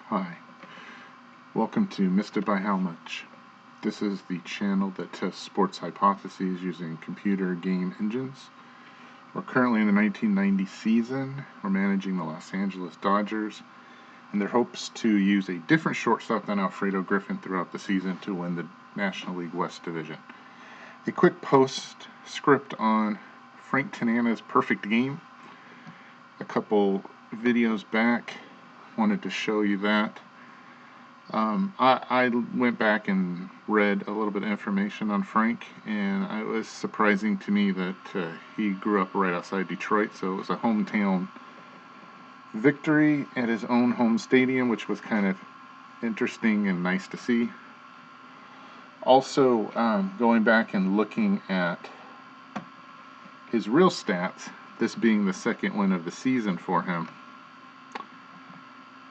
Hi, welcome to Missed It by How Much. This is the channel that tests sports hypotheses using computer game engines. We're currently in the 1990 season. We're managing the Los Angeles Dodgers in their hopes to use a different shortstop than Alfredo Griffin throughout the season to win the National League West Division. A quick postscript on Frank Tanana's perfect game. A couple videos back, wanted to show you that. I went back and read a little bit of information on Frank, and it was surprising to me that he grew up right outside Detroit, so it was a hometown victory at his own home stadium, which was kind of interesting and nice to see. Also, going back and looking at his real stats, this being the second win of the season for him,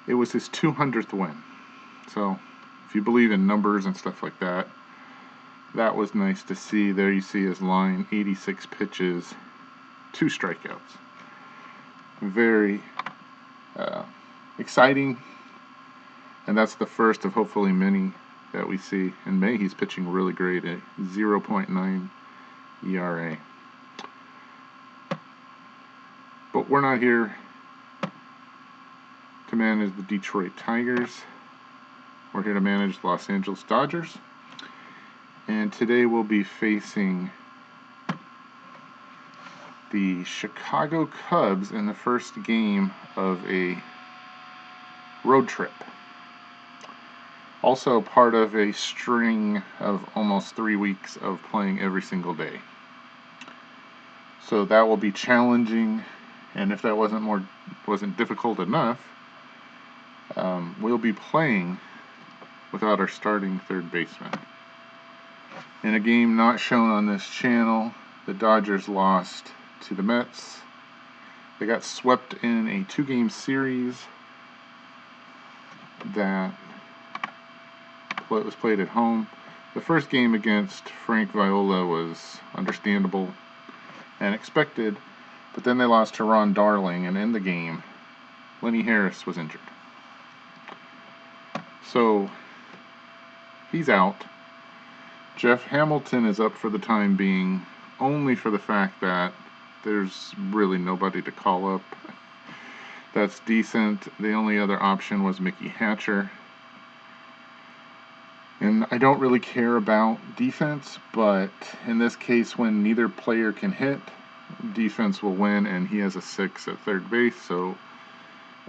it was his 200th win. So, if you believe in numbers and stuff like that, that was nice to see. There you see his line, 86 pitches, 2 strikeouts. Very exciting, and that's the first of hopefully many that we see. In May, he's pitching really great at 0.9 ERA. But we're not here to manage the Detroit Tigers. We're here to manage the Los Angeles Dodgers. And today we'll be facing the Chicago Cubs in the first game of a road trip. Also part of a string of almost 3 weeks of playing every single day. So that will be challenging, and if that wasn't difficult enough, we'll be playing without our starting third baseman. In a game not shown on this channel, the Dodgers lost to the Mets. They got swept in a 2-game series that was played at home. The first game against Frank Viola was understandable and expected, but then they lost to Ron Darling, and in the game, Lenny Harris was injured. So, he's out. Jeff Hamilton is up for the time being, only for the fact that there's really nobody to call up that's decent. The only other option was Mickey Hatcher. And I don't really care about defense, but in this case, when neither player can hit, defense will win, and he has a 6 at third base. So,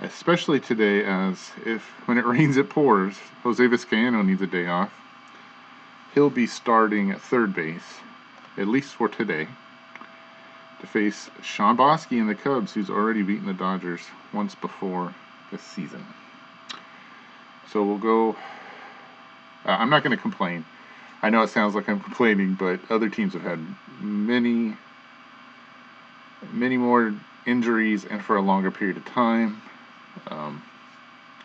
especially today, as when it rains, it pours, Jose Vizcaino needs a day off. He'll be starting at third base, at least for today, to face Sean Bosky and the Cubs, who's already beaten the Dodgers once before this season. So we'll go. I'm not going to complain. I know it sounds like I'm complaining, but other teams have had many more injuries and for a longer period of time.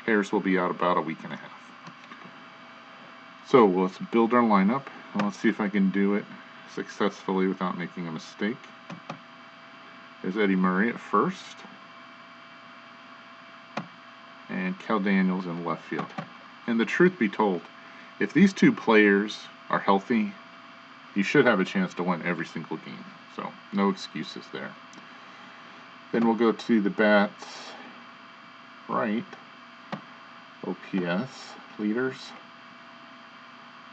Harris will be out about a week and a half. So let's build our lineup, and let's see if I can do it successfully without making a mistake. There's Eddie Murray at first, and Cal Daniels in left field. And the truth be told, if these two players are healthy, you should have a chance to win every single game. So no excuses there. Then we'll go to the bats right, OPS leaders.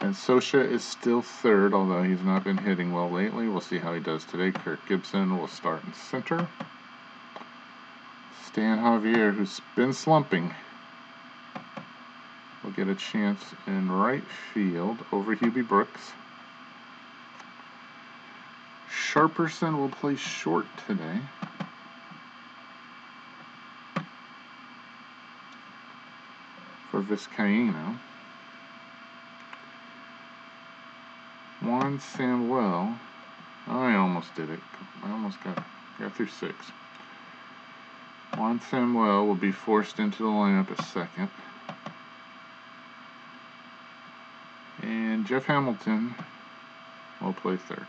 And Scioscia is still third, although he's not been hitting well lately. We'll see how he does today. Kirk Gibson will start in center. Stan Javier, who's been slumping, will get a chance in right field over Hubie Brooks. Sharperson will play short today. For Vizcaino. Juan Samuel. I almost did it. I almost got through 6. Juan Samuel will be forced into the lineup at second. And Jeff Hamilton will play third.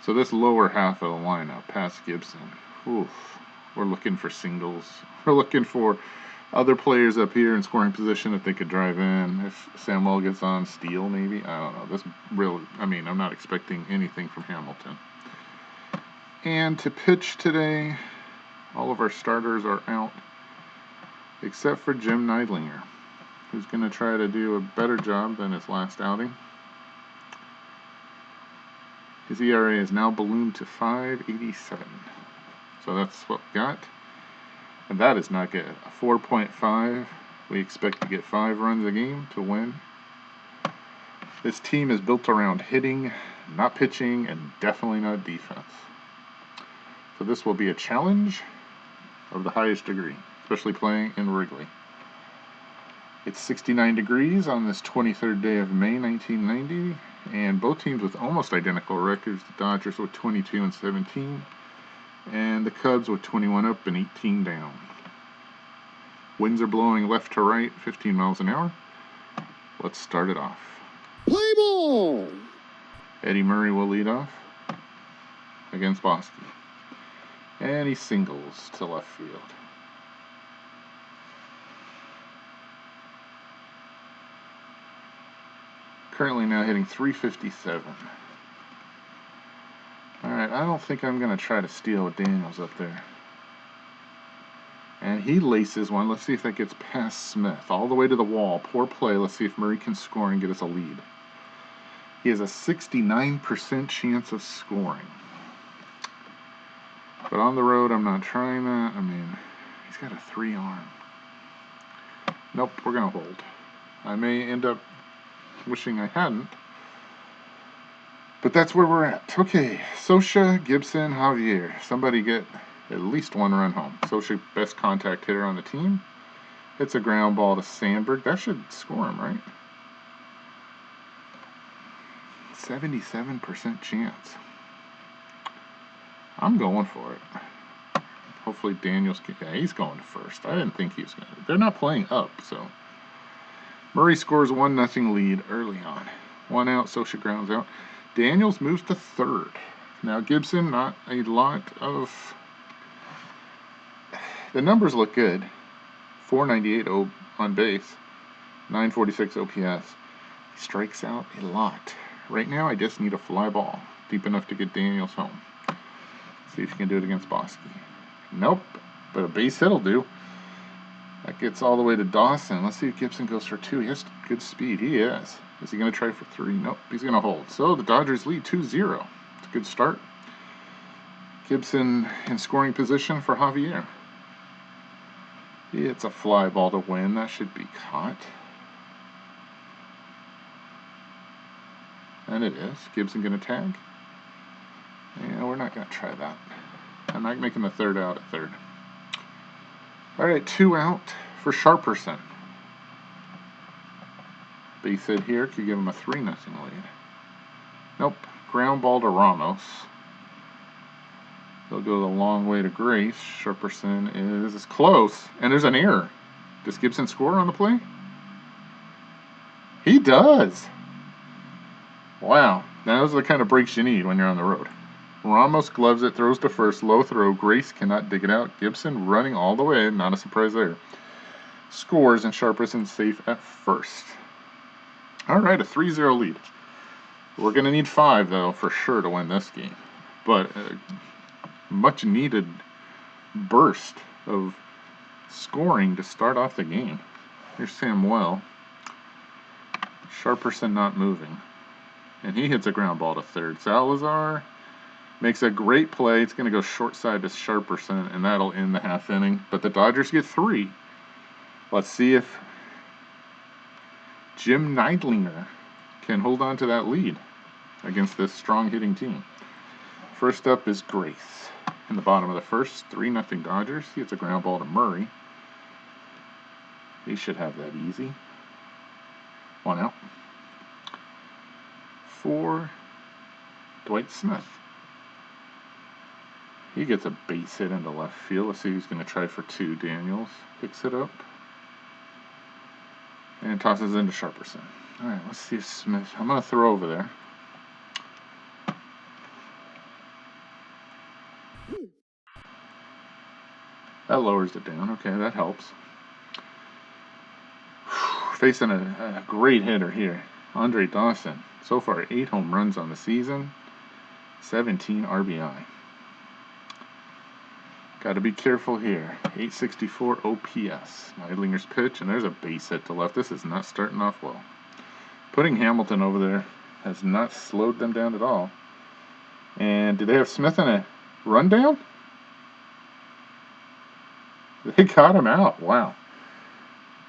So this lower half of the lineup, past Gibson, we're looking for singles. We're looking for other players up here in scoring position if they could drive in. If Samuel gets on, steal maybe. I don't know. This really, I'm not expecting anything from Hamilton. And to pitch today, all of our starters are out except for Jim Neidlinger, who's going to try to do a better job than his last outing. His ERA is now ballooned to 5.87. So that's what we got. And that is not good. A 4.5. We expect to get 5 runs a game to win. This team is built around hitting, not pitching, and definitely not defense. So this will be a challenge of the highest degree, especially playing in Wrigley. It's 69 degrees on this 23rd day of May 1990, and both teams with almost identical records. The Dodgers with 22 and 17, and the Cubs with 21 up and 18 down. Winds are blowing left to right, 15 miles an hour. Let's start it off. Play ball! Eddie Murray will lead off against Bosky. And he singles to left field. Currently now hitting 357. Alright, I don't think I'm going to try to steal with Daniels up there. And he laces one. Let's see if that gets past Smith. All the way to the wall. Poor play. Let's see if Murray can score and get us a lead. He has a 69% chance of scoring. But on the road, I'm not trying that. He's got a 3 arm. Nope, we're going to hold. I may end up wishing I hadn't. But that's where we're at. Okay, Scioscia, Gibson, Javier. Somebody get at least 1 run home. Scioscia, best contact hitter on the team. Hits a ground ball to Sandberg. That should score him, right? 77% chance. I'm going for it. Hopefully Daniels can. Yeah, he's going to first. I didn't think he was going to. They're not playing up, so. Murray scores 1-0 lead early on. 1 out, Scioscia grounds out. Daniels moves to third. Now Gibson, not a lot of. The numbers look good. 498 on base, 946 OPS. He strikes out a lot. Right now, I just need a fly ball deep enough to get Daniels home. See if you can do it against Bosky. Nope, but a base hit will do. That gets all the way to Dawson. Let's see if Gibson goes for 2. He has good speed. He is. Is he going to try for 3? Nope, he's going to hold. So the Dodgers lead 2-0. It's a good start. Gibson in scoring position for Javier. It's a fly ball to win. That should be caught. And it is. Gibson going to tag. Yeah, we're not going to try that. I'm not making the third out at third. All right, 2 out for Sharperson. Base hit here could give him a 3-0 lead. Nope. Ground ball to Ramos. They'll go the long way to Grace. Sharperson is close, and there's an error. Does Gibson score on the play? He does. Wow. Now those are the kind of breaks you need when you're on the road. Ramos gloves it, throws to first, low throw. Grace cannot dig it out. Gibson running all the way, not a surprise there. Scores, and Sharperson safe at first. All right, a 3-0 lead. We're going to need 5, though, for sure to win this game. But a much needed burst of scoring to start off the game. Here's Samuel. Sharperson not moving. And he hits a ground ball to third. Salazar makes a great play. It's going to go short side to Sharperson, and that'll end the half inning. But the Dodgers get 3. Let's see if Jim Neidlinger can hold on to that lead against this strong hitting team. First up is Grace. In the bottom of the first, 3-0 Dodgers. He hits a ground ball to Murray. He should have that easy. 1 out. For Dwight Smith. He gets a base hit into left field. Let's see who's going to try for 2. Daniels picks it up and tosses it into Sharperson. All right, let's see if Smith. I'm going to throw over there. That lowers it down. Okay, that helps. facing a great hitter here. Andre Dawson. So far, 8 home runs on the season, 17 RBI. Got to be careful here. 864 OPS. Neidlinger's pitch, and there's a base hit to left. This is not starting off well. Putting Hamilton over there has not slowed them down at all. And do they have Smith in a rundown? They got him out. Wow.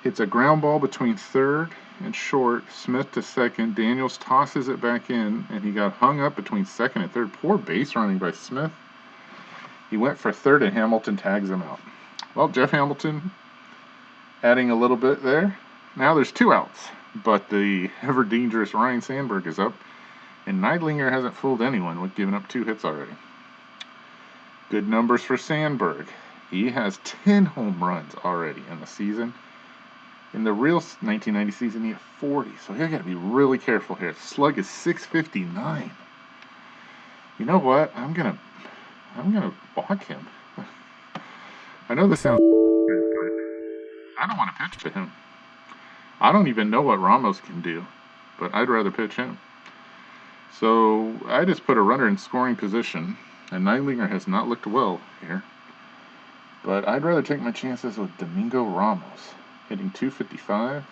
It's a ground ball between third and short. Smith to second. Daniels tosses it back in, and he got hung up between second and third. Poor base running by Smith. He went for third, and Hamilton tags him out. Well, Jeff Hamilton adding a little bit there. Now there's 2 outs, but the ever-dangerous Ryne Sandberg is up, and Neidlinger hasn't fooled anyone with giving up 2 hits already. Good numbers for Sandberg. He has 10 home runs already in the season. In the real 1990 season, he had 40, so you got to be really careful here. Slug is 659. You know what? I'm gonna walk him. I know this sounds weird, but I don't want to pitch to him. I don't even know what Ramos can do, but I'd rather pitch him. So I just put a runner in scoring position, and Neidlinger has not looked well here. But I'd rather take my chances with Domingo Ramos, hitting 255,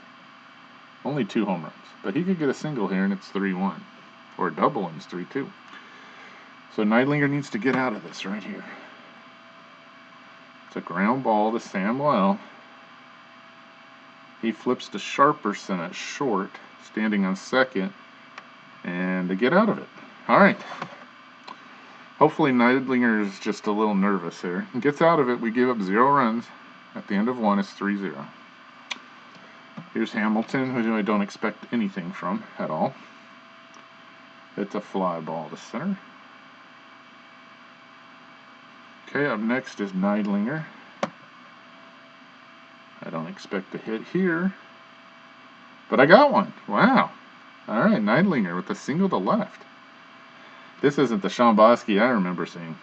only 2 home runs. But he could get a single here, and it's 3-1, or a double, and it's 3-2. So Neidlinger needs to get out of this right here. It's a ground ball to Samuel. He flips to Sharperson at short, standing on second, and they get out of it. All right. Hopefully Neidlinger is just a little nervous here. He gets out of it. We give up 0 runs. At the end of 1, it's 3-0. Here's Hamilton, who I don't expect anything from at all. It's a fly ball to center. Okay, up next is Neidlinger. I don't expect a hit here, but I got one. Wow. All right, Neidlinger with a single to left. This isn't the Sean Bosky I remember seeing.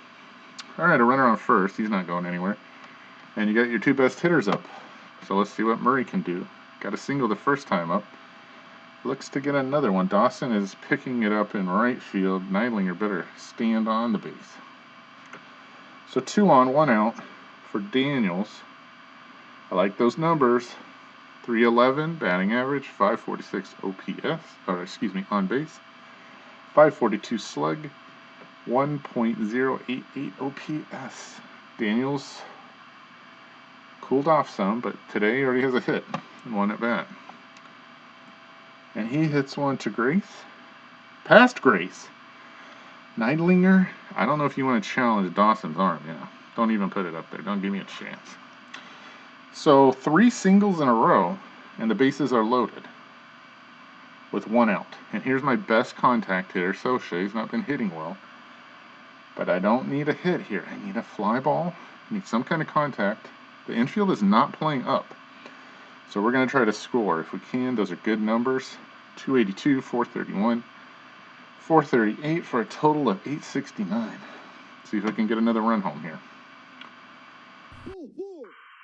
All right, a runner on first. He's not going anywhere. And you got your 2 best hitters up. So let's see what Murray can do. Got a single the first time up. Looks to get another one. Dawson is picking it up in right field. Neidlinger better stand on the base. So 2 on, 1 out for Daniels. I like those numbers. 311 batting average, 546 OPS, on base, 542 slug, 1.088 OPS. Daniels cooled off some, but today he already has a hit and 1 at bat. And he hits one to Grace. Past Grace. Neidlinger, I don't know if you want to challenge Dawson's arm. Yeah, don't even put it up there. Don't give me a chance. So 3 singles in a row, and the bases are loaded with 1 out. And here's my best contact hitter, Socha. He's not been hitting well, but I don't need a hit here. I need a fly ball. I need some kind of contact. The infield is not playing up, so we're going to try to score if we can. Those are good numbers. 282, 431, 438 for a total of 869. See if I can get another run home here.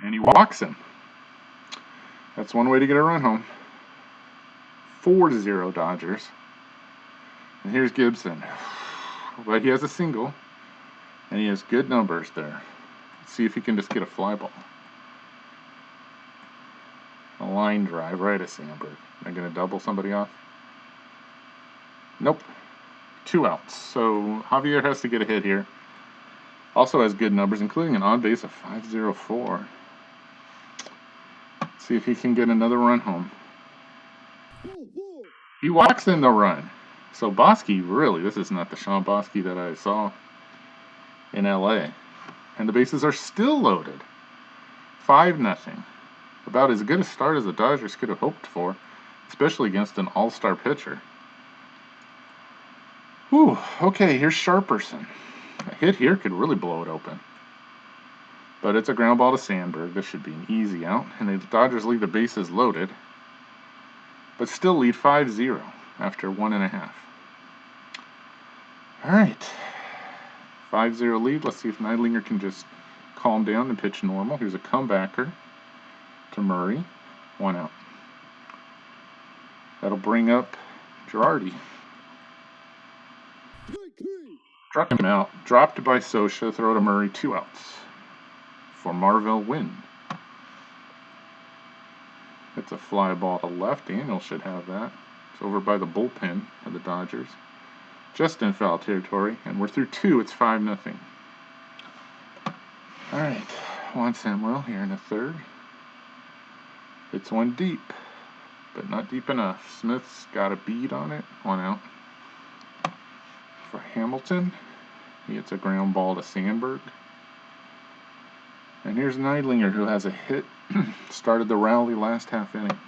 And he walks him. That's one way to get a run home. 4-0 Dodgers. And here's Gibson. But he has a single, and he has good numbers there. Let's see if he can just get a fly ball. A line drive right at Sandberg. Am I going to double somebody off? Nope. 2 outs. So Javier has to get a hit here. Also has good numbers, including an on base of 504. Let's see if he can get another run home. He walks in the run. So Bosky, really, this is not the Sean Bosky that I saw in LA. And the bases are still loaded. 5-0. About as good a start as the Dodgers could have hoped for, especially against an all-star pitcher. Whew, okay, here's Sharperson. A hit here could really blow it open. But it's a ground ball to Sandberg. This should be an easy out. And the Dodgers leave the bases loaded, but still lead 5-0 after 1.5. All right. 5-0 lead. Let's see if Neidlinger can just calm down and pitch normal. Here's a comebacker to Murray. 1 out. That'll bring up Girardi. Dropped him out. Dropped by Scioscia. Throw to Murray. 2 outs. For Marvell win. It's a fly ball to left. Daniel should have that. It's over by the bullpen of the Dodgers. Just in foul territory. And we're through 2. It's 5-0. All right. Juan Samuel here in the third. It's one deep, but not deep enough. Smith's got a bead on it. 1 out. For Hamilton, he hits a ground ball to Sandberg. And here's Neidlinger, who has a hit. Started the rally last half inning.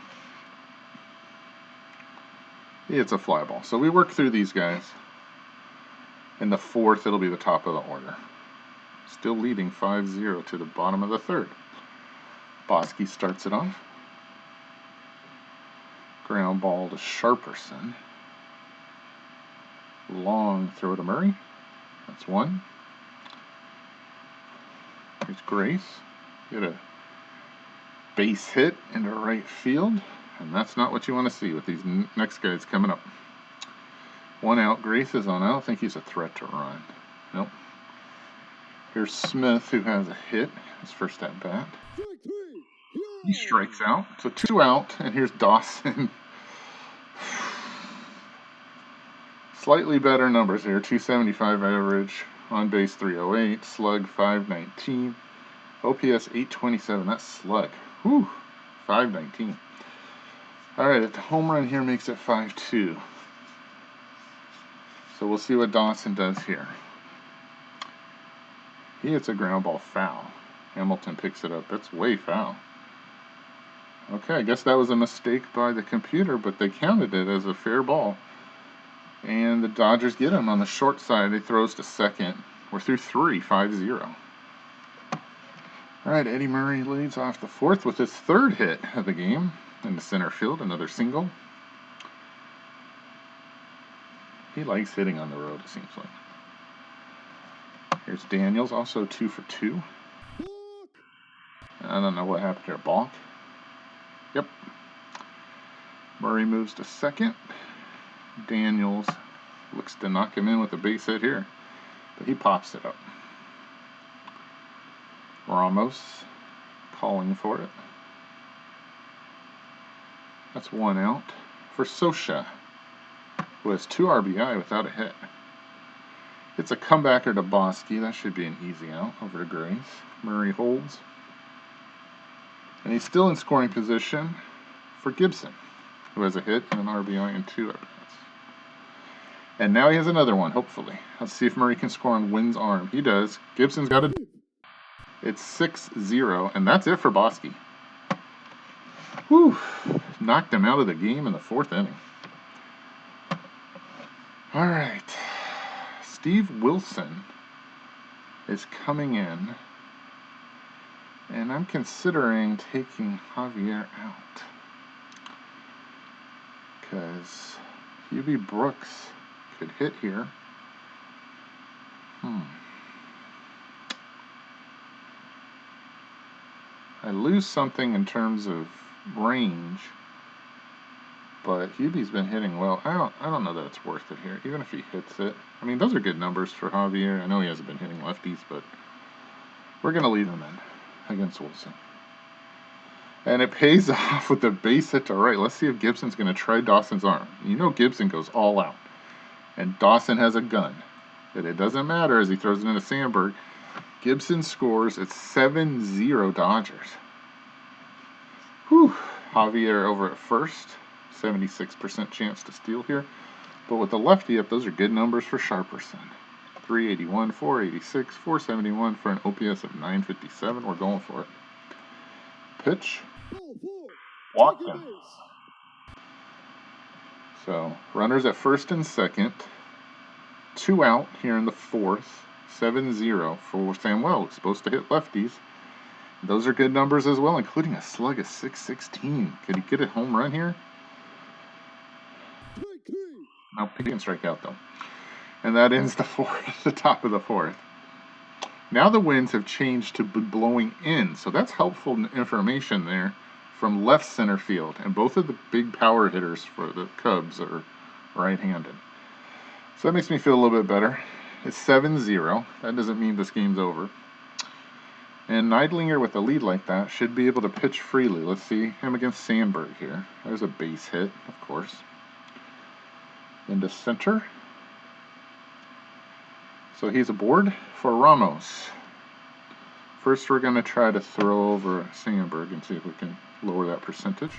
He hits a fly ball. So we work through these guys. In the fourth, it'll be the top of the order. Still leading 5-0 to the bottom of the third. Bosky starts it off. Ground ball to Sharperson. Long throw to Murray. That's 1. Here's Grace. Get a base hit into right field. And that's not what you want to see with these next guys coming up. 1 out. Grace is on. I don't think he's a threat to run. Nope. Here's Smith, who has a hit. His first at bat. He strikes out. So 2 out. And here's Dawson. Slightly better numbers here. 275 average. On base 308. Slug 519. OPS 827. That's slug. Whew. 519. Alright, the home run here makes it 5-2. So we'll see what Dawson does here. He hits a ground ball foul. Hamilton picks it up. That's way foul. Okay, I guess that was a mistake by the computer, but they counted it as a fair ball. And the Dodgers get him on the short side. He throws to second. We're through 3, 5-0. All right, Eddie Murray leads off the fourth with his 3rd hit of the game in the center field. Another single. He likes hitting on the road, it seems like. Here's Daniels, also 2 for 2. I don't know what happened there. Balk. Yep. Murray moves to second. Daniels looks to knock him in with a base hit here, but he pops it up. Ramos calling for it. That's 1 out for Scioscia, who has 2 RBI without a hit. It's a comebacker to Bosky. That should be an easy out over to Grace. Murray holds. And he's still in scoring position for Gibson, who has a hit and an RBI and 2 RBIs. And now he has another one, hopefully. Let's see if Murray can score on Wynn's arm. He does. Gibson's got it. It's 6-0, and that's it for Bosky. Whew. Knocked him out of the game in the 4th inning. All right. Steve Wilson is coming in, and I'm considering taking Javier out because Hubie Brooks could hit here. I lose something in terms of range, but Hubie's been hitting well. I don't know that it's worth it here, even if he hits it. I mean, those are good numbers for Javier. I know he hasn't been hitting lefties, but we're going to leave him in against Wilson. And it pays off with the base hit to right. Let's see if Gibson's going to try Dawson's arm. You know Gibson goes all out. And Dawson has a gun. But it doesn't matter as he throws it into Sandberg. Gibson scores. It's 7-0 Dodgers. Whew. Javier over at first. 76% chance to steal here. But with the lefty up, those are good numbers for Sharperson. 381, 486, 471 for an OPS of 957. We're going for it. Pitch. Walked him. So, runners at first and second. 2 out here in the 4th. 7-0 for Samuel. He's supposed to hit lefties. Those are good numbers as well, including a slug of 616. Could he get a home run here? No, he didn't strike out though. And that ends the 4th, the top of the 4th. Now the winds have changed to blowing in, so that's helpful information there from left center field, and both of the big power hitters for the Cubs are right-handed. So that makes me feel a little bit better. It's 7-0. That doesn't mean this game's over. And Neidlinger with a lead like that should be able to pitch freely. Let's see him against Sandberg here. There's a base hit, of course. Into center. So he's aboard for Ramos. First, we're going to try to throw over Sandberg and see if we can lower that percentage.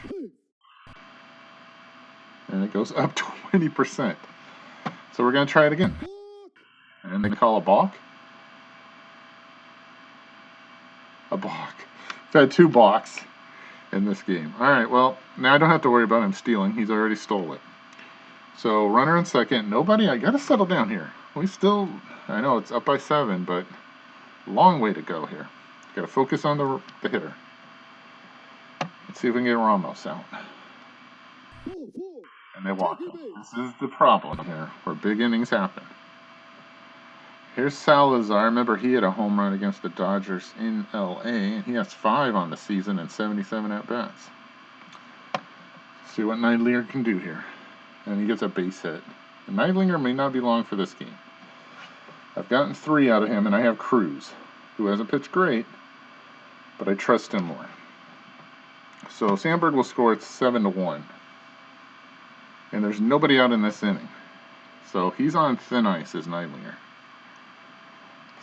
And it goes up 20%. So we're going to try it again. And they call a balk. A balk. We've had 2 balks in this game. All right, well, now I don't have to worry about him stealing. He's already stole it. So runner in second. Nobody, I got to settle down here. We still, I know it's up by 7, but long way to go here. Got to focus on the hitter. Let's see if we can get Ramos out. And they walk him. This is the problem here, where big innings happen. Here's Salazar. Remember, he had a home run against the Dodgers in L.A., and he has 5 on the season and 77 at-bats. See what Neidlinger can do here. And he gets a base hit. And Neidlinger may not be long for this game. I've gotten 3 out of him, and I have Cruz, who hasn't pitched great, but I trust him more. So Sandberg will score at 7-1. And there's nobody out in this inning. So he's on thin ice as Neidlinger.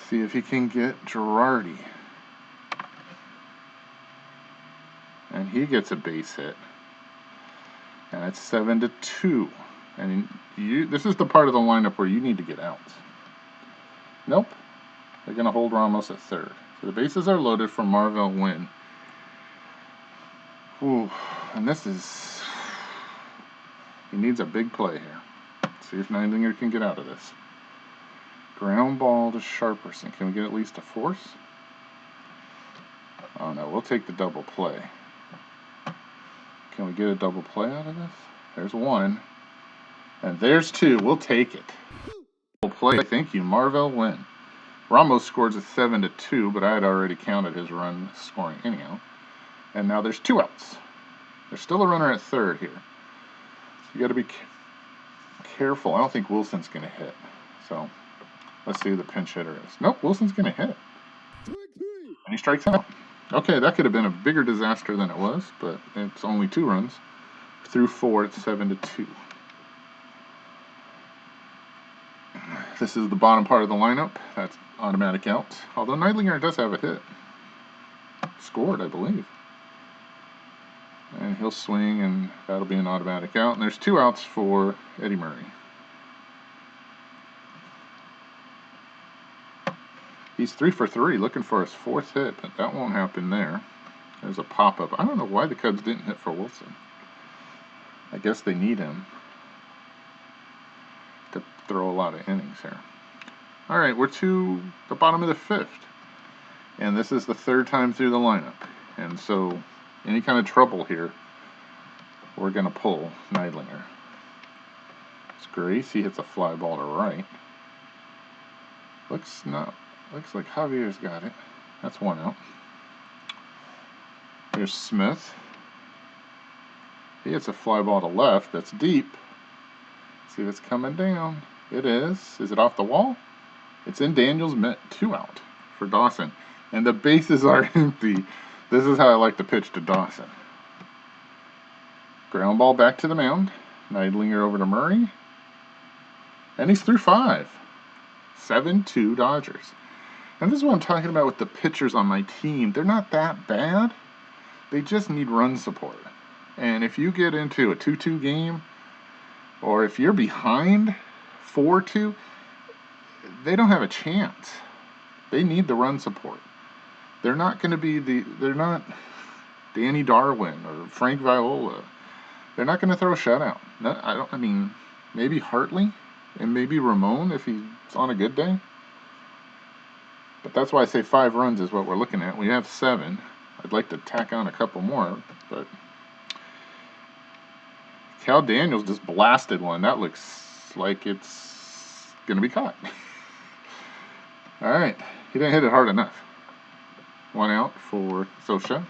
See if he can get Girardi. And he gets a base hit. And it's 7-2. And this is the part of the lineup where you need to get outs. Nope. They're going to hold Ramos at third. So the bases are loaded for Marvell Wynn. Ooh, and this is... He needs a big play here. See if Neidlinger can get out of this. Ground ball to Sharperson. Can we get at least a force? Oh no, we'll take the double play. Can we get a double play out of this? There's 1. And there's 2. We'll take it. Double play. Thank you, Marvell Wynn. Ramos scores at 7-2, but I had already counted his run scoring anyhow. And now there's 2 outs. There's still a runner at third here. So you got to be careful. I don't think Wilson's going to hit. So let's see who the pinch hitter is. Nope, Wilson's going to hit. And he strikes out. Okay, that could have been a bigger disaster than it was, but it's only 2 runs. Through 4, it's 7-2. This is the bottom part of the lineup. That's automatic out. Although Neidlinger does have a hit. Scored, I believe. And he'll swing, and that'll be an automatic out. And there's 2 outs for Eddie Murray. He's 3 for 3, looking for his 4th hit, but that won't happen there. There's a pop-up. I don't know why the Cubs didn't hit for Wilson. I guess they need him to throw a lot of innings here. All right, we're to the bottom of the 5th. And this is the 3rd time through the lineup. And so any kind of trouble here, we're going to pull Neidlinger. It's Grace. He hits a fly ball to right. Looks like Javier's got it. That's 1 out. Here's Smith. He hits a fly ball to left. That's deep. See if it's coming down. It is. Is it off the wall? It's in Daniels' mitt. 2 out for Dawson. And the bases are empty. This is how I like to pitch to Dawson. Ground ball back to the mound. Neidlinger over to Murray. And he's through 5. 7-2 Dodgers. And this is what I'm talking about with the pitchers on my team. They're not that bad. They just need run support. And if you get into a 2-2 game, or if you're behind 4-2, they don't have a chance. They need the run support. They're not going to be they're not Danny Darwin or Frank Viola. They're not going to throw a shutout. No, maybe Hartley and maybe Ramon if he's on a good day. But that's why I say 5 runs is what we're looking at. We have 7. I'd like to tack on a couple more, but Cal Daniels just blasted one. That looks like it's going to be caught. All right. He didn't hit it hard enough. 1 out for Sosha.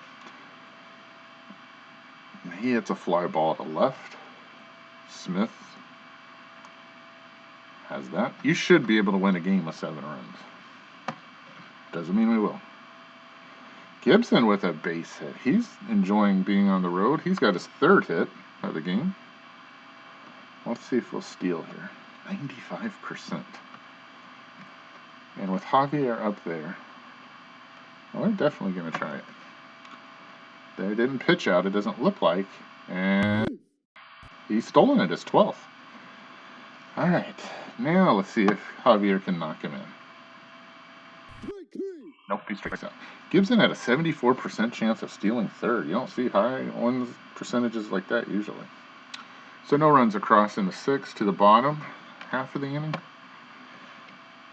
He hits a fly ball to left. Smith has that. You should be able to win a game with 7 runs. Doesn't mean we will. Gibson with a base hit. He's enjoying being on the road. He's got his 3rd hit of the game. Let's see if we'll steal here. 95%. And with Javier up there, well, they're definitely going to try it. They didn't pitch out, it doesn't look like. And he's stolen it, his 12th. All right. Now let's see if Javier can knock him in. Nope, he strikes out. Gibson had a 74% chance of stealing 3rd. You don't see high wins percentages like that usually. So no runs across in the 6th to the bottom half of the inning.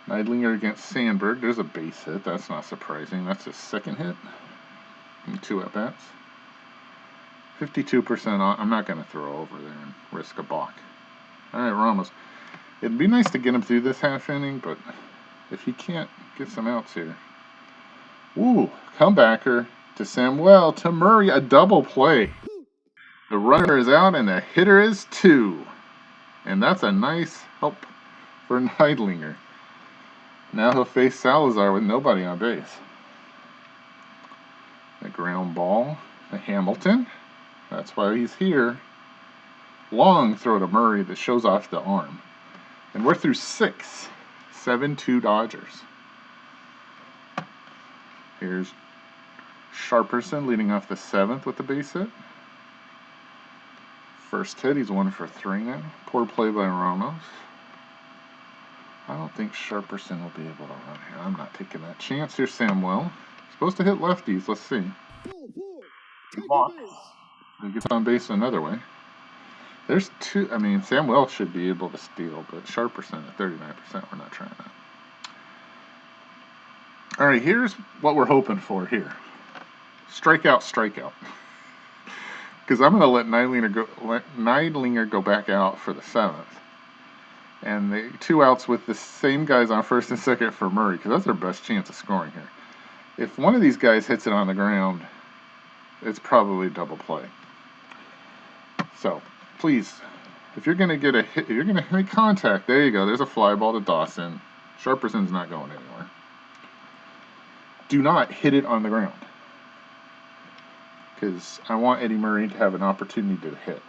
Neidlinger against Sandberg. There's a base hit. That's not surprising. That's his 2nd hit in 2 at-bats. 52% on. I'm not going to throw over there and risk a balk. All right, Ramos. It'd be nice to get him through this half inning, but if he can't get some outs here. Ooh, comebacker to Samuel, to Murray, a double play. The runner is out and the hitter is 2. And that's a nice help for Neidlinger. Now he'll face Salazar with nobody on base. A ground ball to Hamilton. That's why he's here. Long throw to Murray that shows off the arm. And we're through 6. 7-2 Dodgers. Here's Sharperson leading off the 7th with the base hit. First hit, he's 1 for 3 now. Poor play by Ramos. I don't think Sharperson will be able to run here. I'm not taking that chance. Here's Samuel. Supposed to hit lefties. Let's see. He gets on base another way. There's 2. I mean, Samuel should be able to steal, but Sharperson at 39%. We're not trying that. All right, here's what we're hoping for here. Strikeout, strikeout. Because I'm going to let Neidlinger go back out for the 7th. And the 2 outs with the same guys on 1st and 2nd for Murray, because that's their best chance of scoring here. If one of these guys hits it on the ground, it's probably double play. So, please, if you're going to get a hit, if you're going to make contact, there you go. There's a fly ball to Dawson. Sharperson's not going anywhere. Do not hit it on the ground, because I want Eddie Murray to have an opportunity to hit.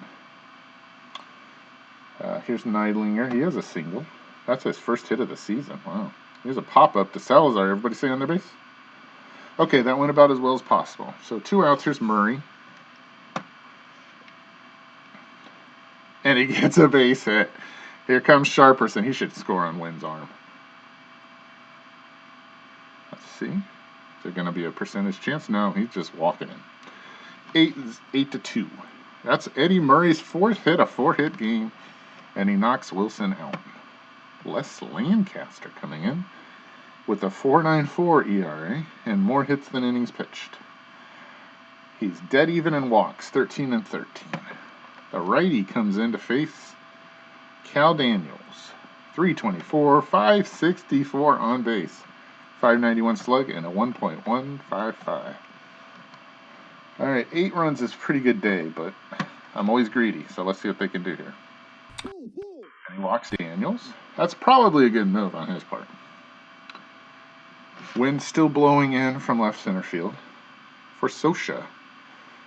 Here's Neidlinger. He has a single. That's his 1st hit of the season. Wow. Here's a pop-up to Salazar. Everybody stay on their base? Okay, that went about as well as possible. So 2 outs. Here's Murray. And he gets a base hit. Here comes Sharperson. He should score on Wynn's arm. Let's see. Is there going to be a percentage chance? No, he's just walking in. 8-2. That's Eddie Murray's 4th hit, a 4-hit game. And he knocks Wilson out. Les Lancaster coming in with a 4.94 ERA and more hits than innings pitched. He's dead even in walks, 13-13. The righty comes in to face Cal Daniels. 324, 564 on base, 591 slug, and a 1.155. All right, 8 runs is a pretty good day, but I'm always greedy, so let's see what they can do here. And he walks Daniels. That's probably a good move on his part. Wind still blowing in from left center field for Scioscia,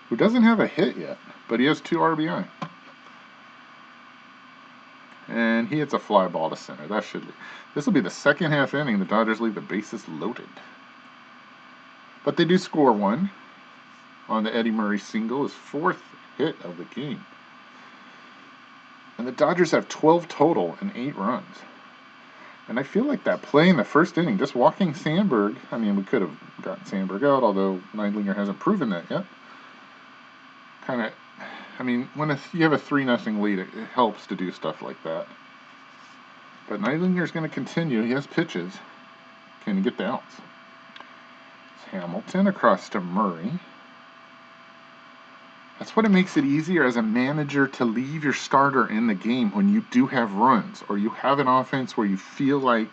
who doesn't have a hit yet, but he has 2 RBI. And he hits a fly ball to center. This will be the 2nd half inning. The Dodgers leave the bases loaded. But they do score 1 on the Eddie Murray single, his 4th hit of the game. And the Dodgers have 12 total and 8 runs. And I feel like that play in the 1st inning, just walking Sandberg, I mean, we could have gotten Sandberg out, although Neidlinger hasn't proven that yet. When you have a 3-0 lead, it helps to do stuff like that. But Neidlinger's going to continue. He has pitches. Can he get the outs? It's Hamilton across to Murray. That's what it makes it easier as a manager to leave your starter in the game when you do have runs, or you have an offense where you feel like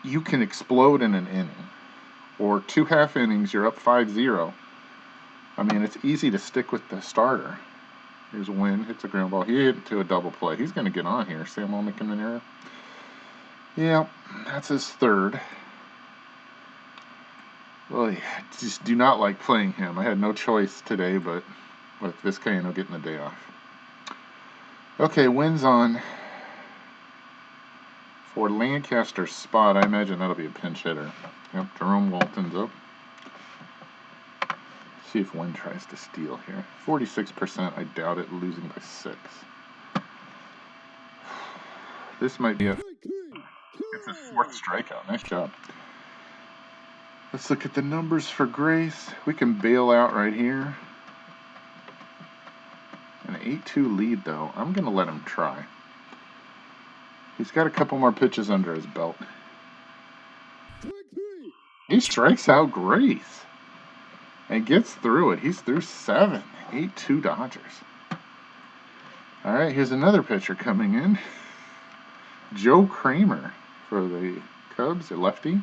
you can explode in an inning. Or 2 half innings, you're up 5-0. I mean, it's easy to stick with the starter. Here's Wynn, hits a ground ball. He hit to a double play. He's going to get on here. Samuel McNamara. Yeah, that's his third. Well, I just do not like playing him. I had no choice today, but with Vizcaino getting the day off. Okay, Wynn's on for Lancaster's spot. I imagine that'll be a pinch hitter. Yep, Jerome Walton's up. See if Wynn tries to steal here. 46%, I doubt it, losing by 6. This might be it's a 4th strikeout. Nice job. Let's look at the numbers for Grace. We can bail out right here. An 8-2 lead, though. I'm going to let him try. He's got a couple more pitches under his belt. He strikes out Grace and gets through it. He's through 7. 8-2 Dodgers. All right, here's another pitcher coming in. Joe Kramer for the Cubs, a lefty.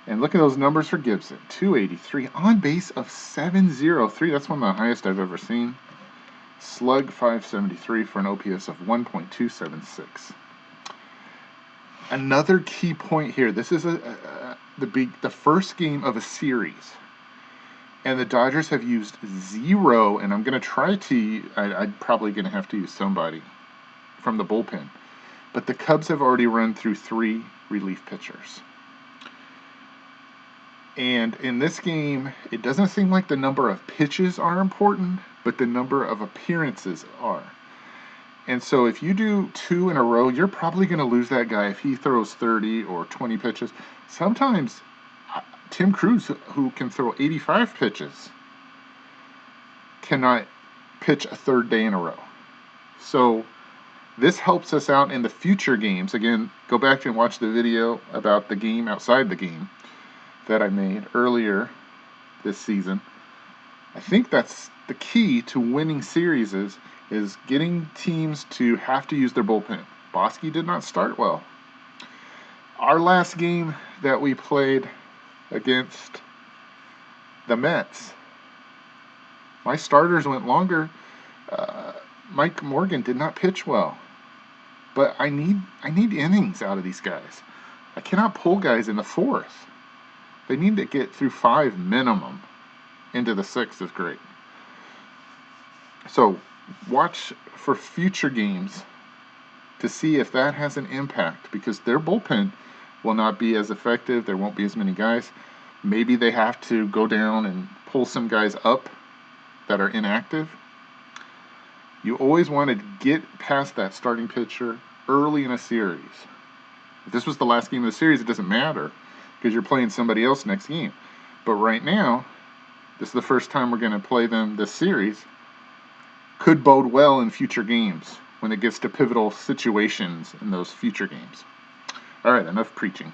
And look at those numbers for Gibson. 283. On base of 703. That's one of the highest I've ever seen. Slug 573 for an OPS of 1.276. Another key point here. This is the first game of a series. And the Dodgers have used 0, and I'm going to try to, I'm probably going to have to use somebody from the bullpen. But the Cubs have already run through 3 relief pitchers. And in this game, it doesn't seem like the number of pitches are important, but the number of appearances are. And so if you do 2 in a row, you're probably going to lose that guy if he throws 30 or 20 pitches. Sometimes Tim Cruz, who can throw 85 pitches, cannot pitch a 3rd day in a row. So this helps us out in the future games. Again, go back and watch the video about the game outside the game that I made earlier this season. I think that's the key to winning series is getting teams to have to use their bullpen. Bosky did not start well. Our last game that we played against the Mets, my starters went longer. Mike Morgan did not pitch well. But I need innings out of these guys. I cannot pull guys in the 4th. They need to get through 5 minimum. Into the 6th is great. So watch for future games to see if that has an impact, because their bullpen will not be as effective. There won't be as many guys. Maybe they have to go down and pull some guys up that are inactive. You always want to get past that starting pitcher early in a series. If this was the last game of the series, it doesn't matter because you're playing somebody else next game. But right now, this is the first time we're going to play them this series. Could bode well in future games when it gets to pivotal situations in those future games. All right, enough preaching.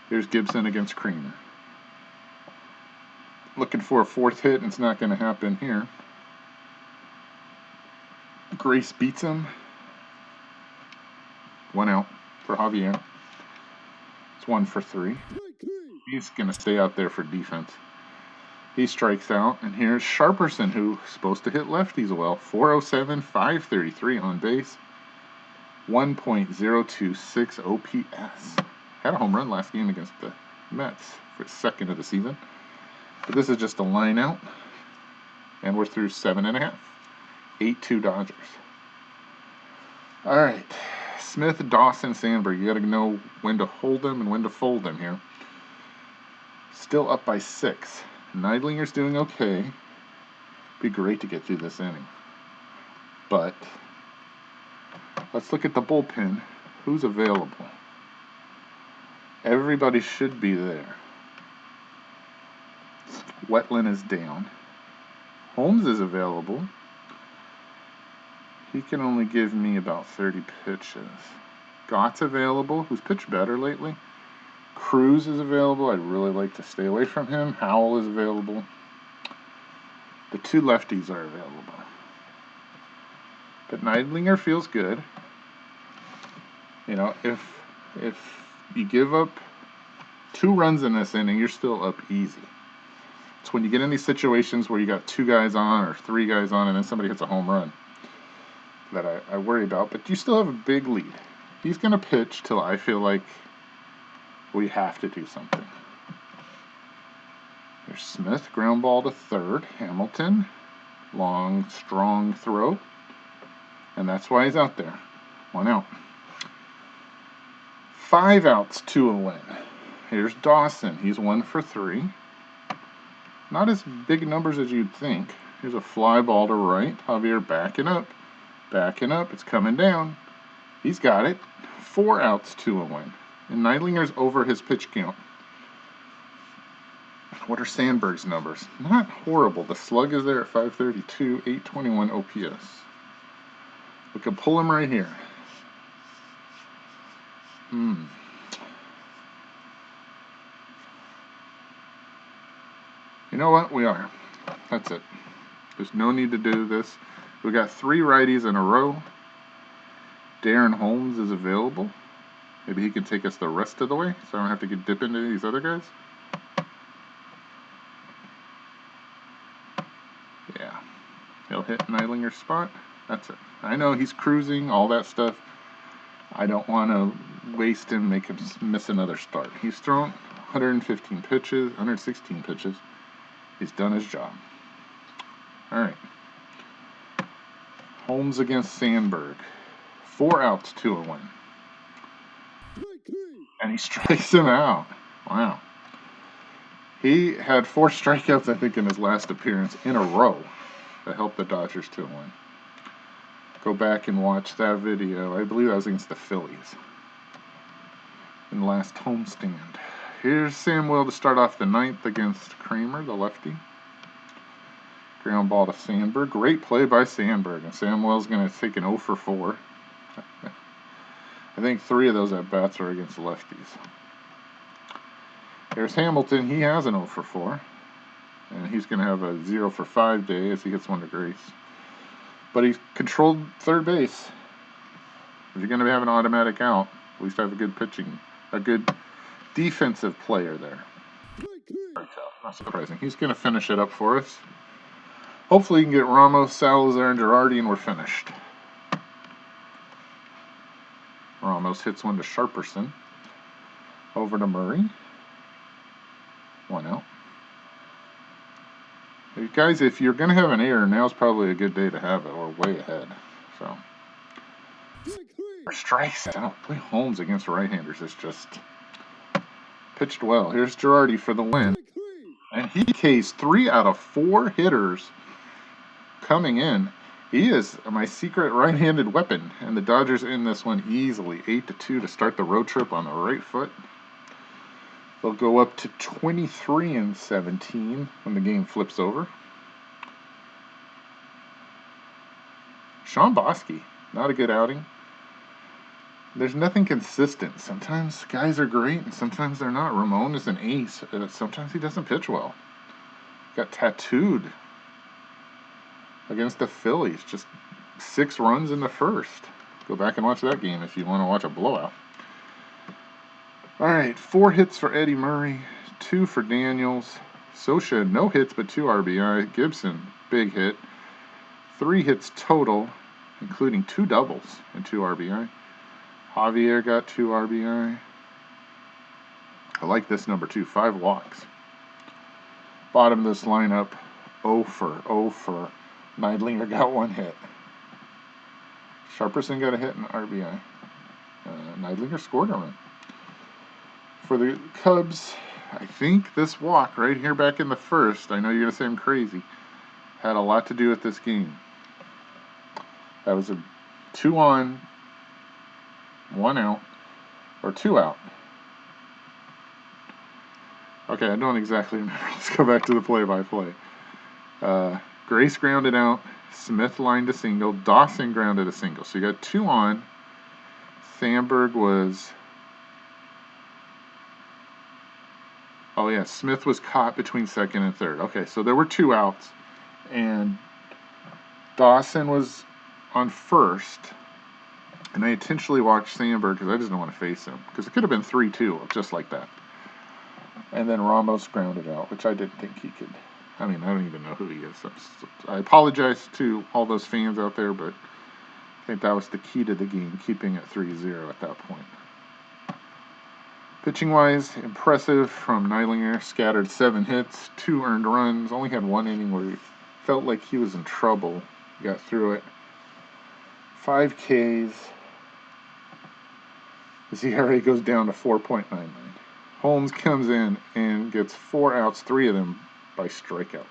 Here's Gibson against Kramer. Looking for a 4th hit, and it's not going to happen here. Grace beats him. 1 out for Javier. It's 1 for 3. He's going to stay out there for defense. He strikes out, and here's Sharperson, who's supposed to hit lefties well. 407, 533 on base. 1.026 OPS. Had a home run last game against the Mets for 2nd of the season. But this is just a line out, and we're through 7.5. 8-2 Dodgers. All right. Smith, Dawson, Sandberg. You got to know when to hold them and when to fold them here. Still up by 6. Neidlinger's doing okay. Be great to get through this inning. But let's look at the bullpen. Who's available? Everybody should be there. Wetland is down. Holmes is available. He can only give me about 30 pitches. Gott's available, who's pitched better lately. Cruz is available. I'd really like to stay away from him. Howell is available. The 2 lefties are available. But Neidlinger feels good. You know, if you give up 2 runs in this inning, you're still up easy. It's when you get in these situations where you got 2 guys on or 3 guys on and then somebody hits a home run that I worry about. But you still have a big lead. He's going to pitch till I feel like we have to do something. There's Smith, ground ball to third. Hamilton, long, strong throw. And that's why he's out there. 1 out. 5 outs to a win. Here's Dawson. He's 1 for 3. Not as big numbers as you'd think. Here's a fly ball to right. Javier backing up. Backing up. It's coming down. He's got it. 4 outs to a win. And Neidlinger's over his pitch count. What are Sandberg's numbers? Not horrible. The slug is there at 532, 821 OPS. We can pull him right here. You know what? We are. That's it. There's no need to do this. We got 3 righties in a row. Darren Holmes is available. Maybe he can take us the rest of the way, so I don't have to dip into these other guys. Yeah. He'll hit Neidlinger's spot. That's it. I know he's cruising, all that stuff. I don't want to waste him, make him miss another start. He's thrown 115 pitches, 116 pitches. He's done his job. All right. Holmes against Sandberg. 4 outs to a win. And he strikes him out. Wow. He had 4 strikeouts, I think, in his last appearance in a row that helped the Dodgers to win. Go back and watch that video. I believe that was against the Phillies in the last homestand. Here's Samuel to start off the 9th against Kramer, the lefty. Ground ball to Sandberg. Great play by Sandberg. And Samuel's going to take an 0 for 4. I think 3 of those at-bats are against lefties. Here's Hamilton. He has an 0 for 4. And he's going to have a 0 for 5 day as he hits one to Grace. But he's controlled third base. If you're going to have an automatic out, at least have a good pitching, a good defensive player there. Not surprising. He's going to finish it up for us. Hopefully he can get Ramos, Salazar, and Girardi, and we're finished. Ramos hits one to Sharperson. Over to Murray. 1 out. Hey guys, if you're going to have an error, now's probably a good day to have it, or way ahead. So, strikes out. Play Holmes against right-handers is just pitched well. Here's Girardi for the win. And he cased 3 out of 4 hitters coming in. He is my secret right-handed weapon, and the Dodgers in this one easily, 8-2 to start the road trip on the right foot. They'll go up to 23-17 when the game flips over. Sean Bosky, not a good outing. There's nothing consistent. Sometimes guys are great, and sometimes they're not. Ramon is an ace. Sometimes he doesn't pitch well. Got tattooed against the Phillies. Just 6 runs in the first. Go back and watch that game if you want to watch a blowout. All right, 4 hits for Eddie Murray, 2 for Daniels. Scioscia, no hits but 2 RBI. Gibson, big hit. 3 hits total, including 2 doubles and 2 RBI. Javier got 2 RBI. I like this number 2, 5 walks. Bottom of this lineup, 0 for. Neidlinger got 1 hit. Sharperson got a hit and RBI. Neidlinger scored a run. For the Cubs, I think this walk right here back in the first, I know you're going to say I'm crazy, had a lot to do with this game. That was a 2 on, 1 out, or 2 out. Okay, I don't exactly remember. Let's go back to the play-by-play. Grace grounded out, Smith lined a single, Dawson grounded a single. So you got 2 on. Sandberg was... Oh, yeah, Smith was caught between second and third. Okay, so there were 2 outs, and Dawson was on first, and I intentionally watched Sandberg because I just didn't want to face him, because it could have been 3-2, just like that. And then Ramos grounded out, which I didn't think he could I mean, I don't even know who he is. I apologize to all those fans out there, but I think that was the key to the game, keeping it 3-0 at that point. Pitching-wise, impressive from Neidlinger. Scattered 7 hits, 2 earned runs. Only had 1 inning where he felt like he was in trouble. Got through it. 5 Ks. His ERA goes down to 4.99. Holmes comes in and gets 4 outs, 3 of them by strikeout.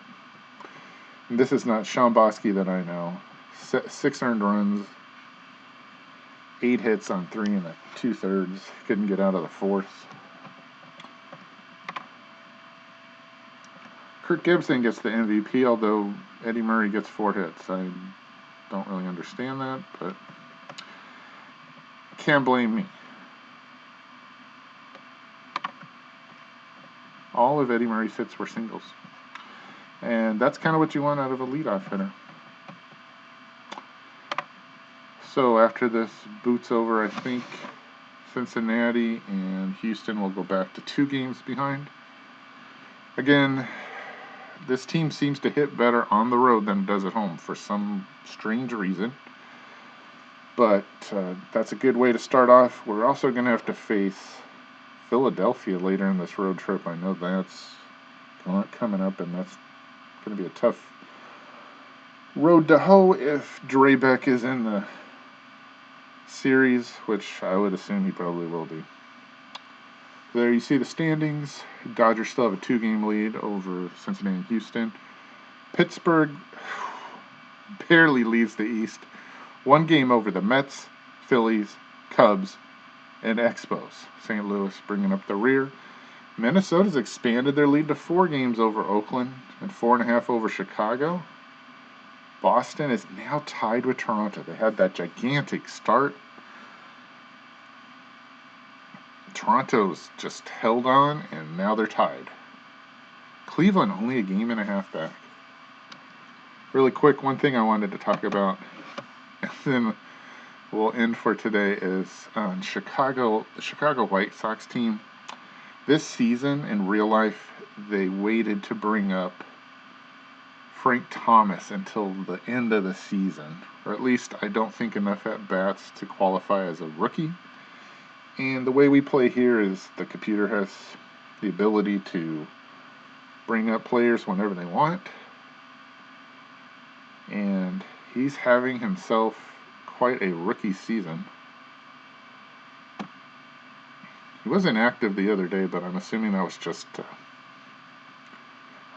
And this is not Sean Bosky that I know. 6 earned runs, 8 hits on 3 and 2/3. Couldn't get out of the 4th. Kirk Gibson gets the MVP, although Eddie Murray gets 4 hits. I don't really understand that, but can't blame me. All of Eddie Murray's hits were singles. And that's kind of what you want out of a leadoff hitter. So after this boot's over, I think Cincinnati and Houston will go back to 2 games behind. Again, this team seems to hit better on the road than it does at home for some strange reason. But that's a good way to start off. We're also going to have to face Philadelphia later in this road trip. I know that's coming up, and that's going to be a tough road to hoe if Drabek is in the series, which I would assume he probably will be. There you see the standings. Dodgers still have a 2-game lead over Cincinnati and Houston. Pittsburgh barely leads the East. 1 game over the Mets, Phillies, Cubs, and Expos. St. Louis bringing up the rear. Minnesota's expanded their lead to 4 games over Oakland and 4.5 over Chicago. Boston is now tied with Toronto. They had that gigantic start. Toronto's just held on, and now they're tied. Cleveland only a 1.5 games back. Really quick, one thing I wanted to talk about, and then we'll end for today, is the Chicago White Sox team. This season, in real life, they waited to bring up Frank Thomas until the end of the season, or at least I don't think enough at-bats to qualify as a rookie. And the way we play here is the computer has the ability to bring up players whenever they want. And he's having himself quite a rookie season. He wasn't active the other day, but I'm assuming that was just a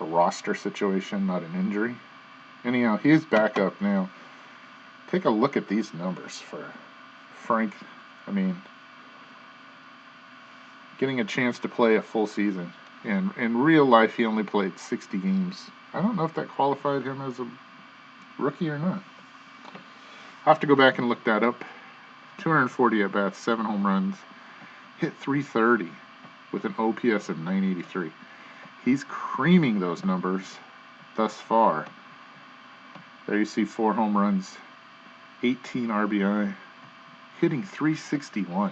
roster situation, not an injury. Anyhow, he's back up now. Take a look at these numbers for Frank. I mean, getting a chance to play a full season. And in real life, he only played 60 games. I don't know if that qualified him as a rookie or not. I'll have to go back and look that up. 240 at-bats, 7 home runs, hit .330 with an OPS of 983. He's creaming those numbers thus far. There you see 4 home runs, 18 RBI, hitting .361.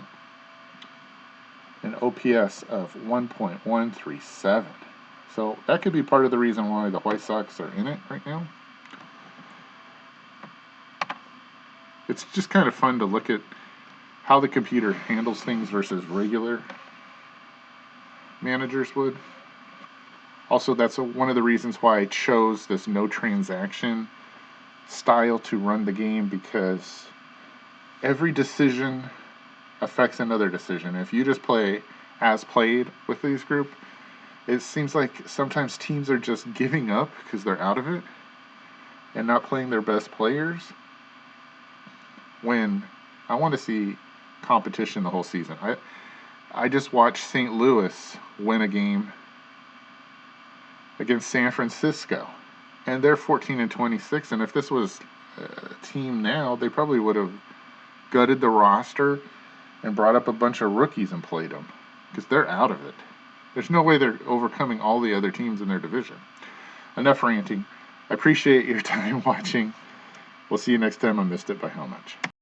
An OPS of 1.137. So that could be part of the reason why the White Sox are in it right now. It's just kind of fun to look at how the computer handles things versus regular managers would. Also, that's one of the reasons why I chose this no transaction style to run the game, because every decision affects another decision. If you just play as played with these group, it seems like sometimes teams are just giving up because they're out of it and not playing their best players, when I want to see competition the whole season. I just watched St. Louis win a game against San Francisco, and they're 14-26, and if this was a team now, they probably would have gutted the roster and brought up a bunch of rookies and played them, because they're out of it. There's no way they're overcoming all the other teams in their division. Enough ranting. I appreciate your time watching. We'll see you next time on Missed It by How Much.